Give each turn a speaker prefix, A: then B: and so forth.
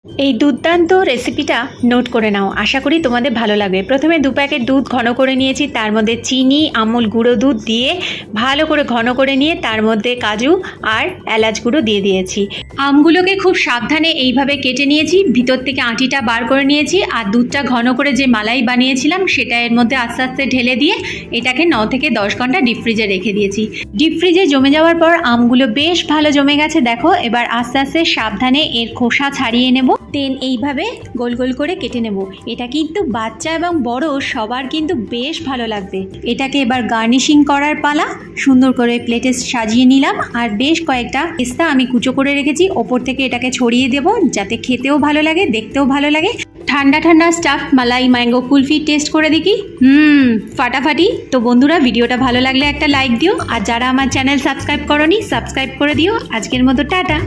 A: এই দুর্দান্ত রেসিপিটা নোট করে নাও, আশা করি তোমাদের ভালো লাগবে। প্রথমে 2 প্যাকেট দুধ ঘন করে নিয়েছি, তার মধ্যে চিনি, আমুল গুঁড়ো দুধ দিয়ে ভালো করে ঘন করে নিয়ে তার মধ্যে কাজু আর এলাচ গুঁড়ো দিয়ে দিয়েছি। আমগুলোকে খুব সাবধানে এইভাবে কেটে নিয়েছি, ভিতর থেকে আঁটিটা বার করে নিয়েছি, আর দুধটা ঘন করে যে মালাই বানিয়েছিলাম সেটা এর মধ্যে আস্তে আস্তে ঢেলে দিয়ে এটাকে 9 থেকে 10 ঘন্টা ডিপ ফ্রিজে রেখে দিয়েছি। ডিপ ফ্রিজে জমে যাওয়ার পর আমগুলো বেশ ভালো জমে গেছে। দেখো, এবার আস্তে আস্তে সাবধানে এর খোসা ছাড়িয়ে নেব, দেন এইভাবে গোল গোল করে কেটে নেব। এটা কিন্তু বাচ্চা এবং বড় সবার কিন্তু বেশ ভালো লাগবে। এটাকে এবার গার্নিশিং করার পালা। সুন্দর করে প্লেটে সাজিয়ে নিলাম, আর বেশ কয়েকটা পেস্তা আমি কুচো করে রেখেছি, ওপর থেকে এটাকে ছড়িয়ে দেব যাতে খেতেও ভালো লাগে, দেখতেও ভালো লাগে। ঠান্ডা ঠান্ডা স্টাফ মালাই ম্যাঙ্গো কুলফি টেস্ট করে দেখি। ফাটাফাটি। তো বন্ধুরা, ভিডিওটা ভালো লাগলে একটা লাইক দিও, আর যারা আমার চ্যানেল সাবস্ক্রাইব করোনি সাবস্ক্রাইব করে দিও। আজকের মতো টাটা।